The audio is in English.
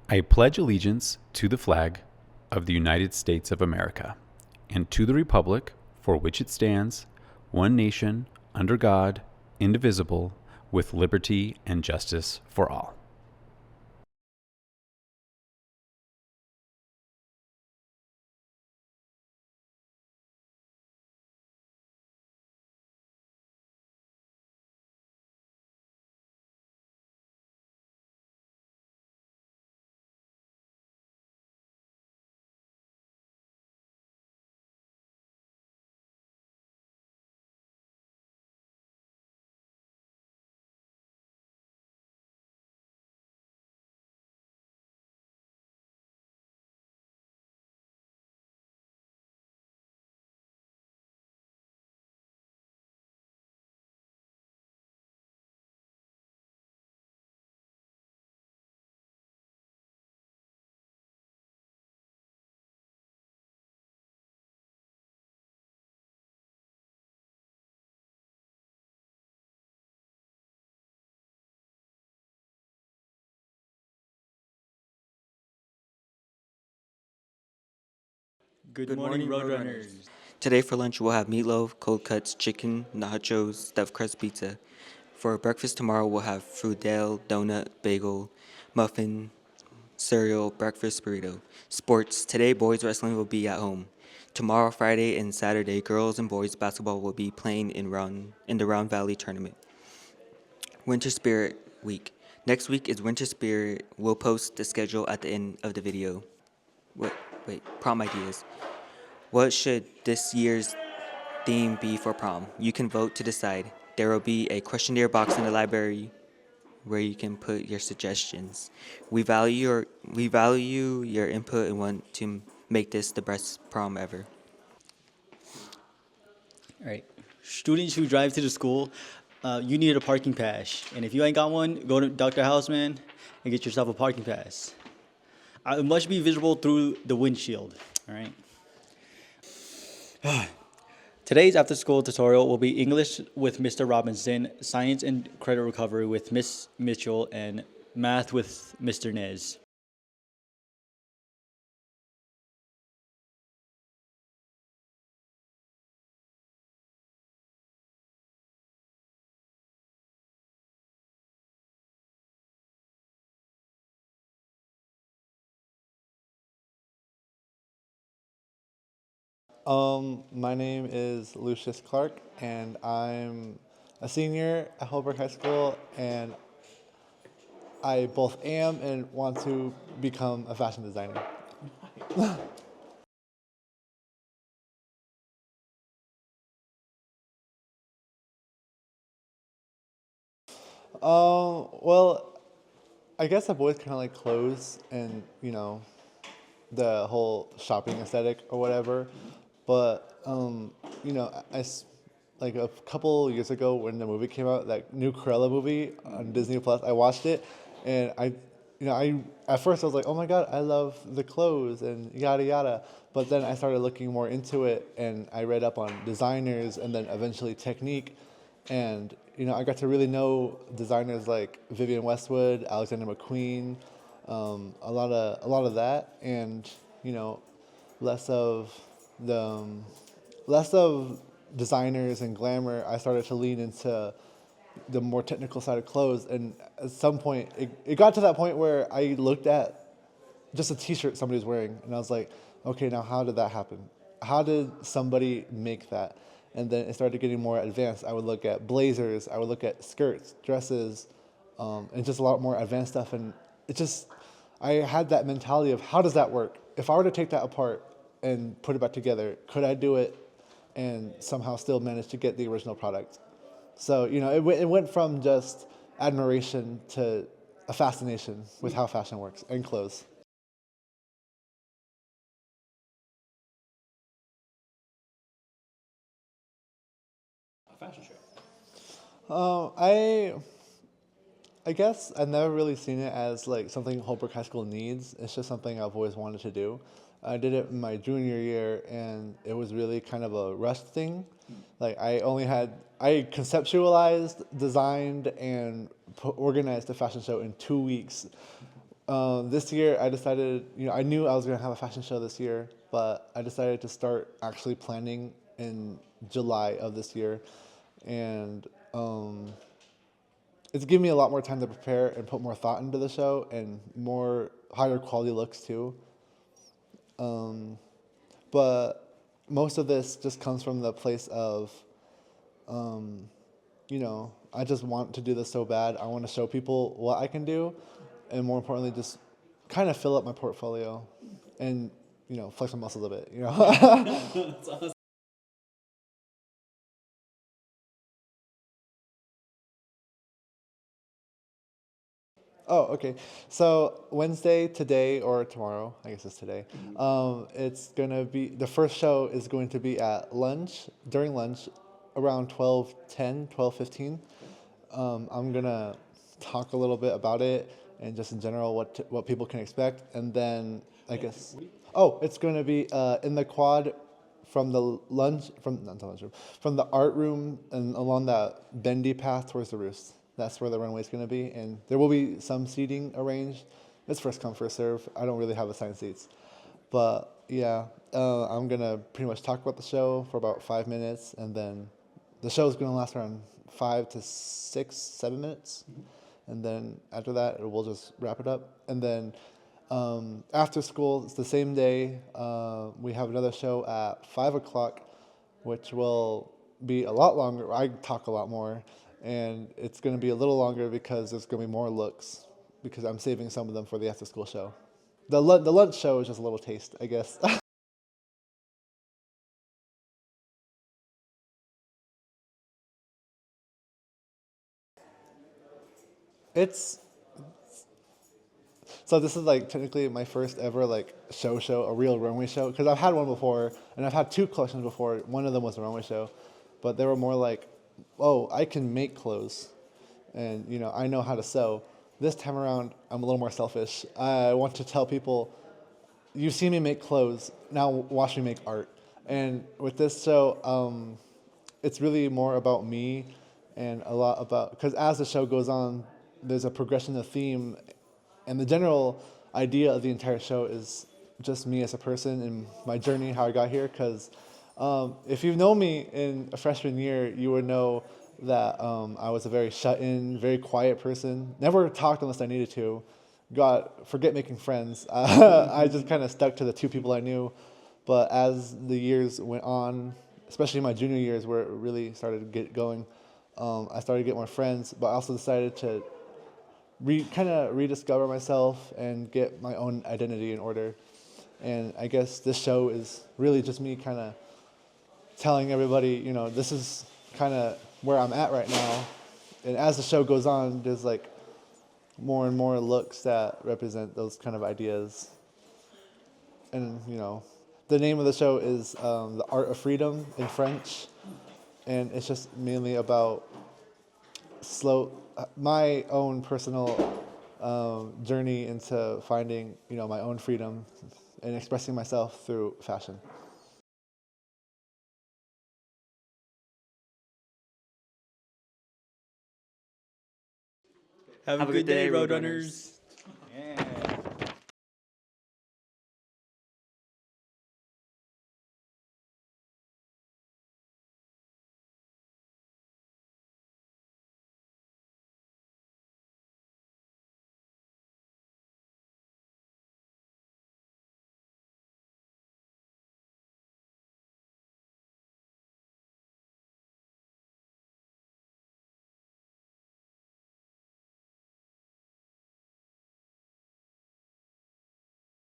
I pledge allegiance to the flag of the United States of America and to the republic for which it stands, one nation, under God, indivisible, with liberty and justice for all. Good morning, Roadrunners. Today for lunch we'll have meatloaf, cold cuts, chicken, nachos, stuffed crust pizza. For breakfast tomorrow we'll have fruitdale, donut, bagel, muffin, cereal, breakfast burrito. Sports. Today boys wrestling will be at home. Tomorrow, Friday, and Saturday, girls and boys basketball will be playing in the Round Valley tournament. Winter Spirit Week. Next week is Winter Spirit. We'll post the schedule at the end of the video. Prom ideas. What should this year's theme be for prom? You can vote to decide. There will be a questionnaire box in the library where you can put your suggestions. We value your input and want to make this the best prom ever. All right. Students who drive to the school, you need a parking pass. And if you ain't got one, go to Dr. Houseman and get yourself a parking pass. It must be visible through the windshield. All right. Today's after-school tutorial will be English with Mr. Robinson, Science and Credit Recovery with Miss Mitchell, and Math with Mr. Nez. My name is Lucius Clark, and I'm a senior at Holbrook High School, and I both am and want to become a fashion designer. Well, I guess I've always kind of like clothes and, the whole shopping aesthetic or whatever. But, like a couple years ago when the movie came out, that new Cruella movie on Disney Plus, I watched it, and I at first I was like, oh my god, I love the clothes and yada yada. But then I started looking more into it, and I read up on designers and then eventually technique, and I got to really know designers like Vivienne Westwood, Alexander McQueen, a lot of that, and less of the less of designers and glamour. I started to lean into the more technical side of clothes, and at some point, it got to that point where I looked at just a T-shirt somebody was wearing, and I was like, okay, now how did that happen? How did somebody make that? And then it started getting more advanced. I would look at blazers, I would look at skirts, dresses, and just a lot more advanced stuff. And it just, I had that mentality of how does that work? If I were to take that apart and put it back together, could I do it and somehow still manage to get the original product? So, it went from just admiration to a fascination with how fashion works and clothes. I guess I've never really seen it as like something Holbrook High School needs. It's just something I've always wanted to do. I did it in my junior year, and it was really kind of a rushed thing. Like I conceptualized, designed, and organized a fashion show in 2 weeks This year, I decided, I knew I was going to have a fashion show this year, but I decided to start actually planning in July of this year. And it's given me a lot more time to prepare and put more thought into the show and more higher quality looks too. But most of this just comes from the place of, I just want to do this so bad. I want to show people what I can do, and more importantly, just kind of fill up my portfolio and, flex my muscles a bit. Oh, okay. So Wednesday, today, or tomorrow, I guess it's today, it's going to be, the first show is going to be at lunch, during lunch, around 12:10, 12:15. I'm going to talk a little bit about it and just in general what people can expect. And then, I guess, it's going to be in the quad from the lunch, from, not the lunchroom, from the art room and along that bendy path towards the roost. That's where the runway is going to be, and there will be some seating arranged. It's first come, first serve. I don't really have assigned seats, but yeah, I'm gonna pretty much talk about the show for about 5 minutes, and then the show is gonna last around 5 to 6, 7 minutes, and then after that we'll just wrap it up. And then after school, it's the same day. We have another show at 5 o'clock, which will be a lot longer. I talk a lot more, and it's going to be a little longer because there's going to be more looks because I'm saving some of them for the after school show. The lunch show is just a little taste, I guess. It's So this is like technically my first ever like show, a real runway show. Because I've had one before, and I've had two collections before. One of them was a runway show, but they were more like, oh, I can make clothes, and I know how to sew. This time around, I'm a little more selfish. I want to tell people, you see me make clothes, now watch me make art. And with this show, it's really more about me and a lot about, because as the show goes on, there's a progression of theme, and the general idea of the entire show is just me as a person and my journey, how I got here. Because if you've known me in a freshman year, you would know that I was a very shut-in, very quiet person. Never talked unless I needed to. Forget making friends. I just kind of stuck to the two people I knew. But as the years went on, especially my junior years where it really started to get going, I started to get more friends, but I also decided to kind of rediscover myself and get my own identity in order. And I guess this show is really just me kind of telling everybody, this is kind of where I'm at right now. And as the show goes on, there's like more and more looks that represent those kind of ideas. And, the name of the show is The Art of Freedom in French. And it's just mainly about my own personal journey into finding, my own freedom and expressing myself through fashion. Have a good day, Roadrunners. Yeah.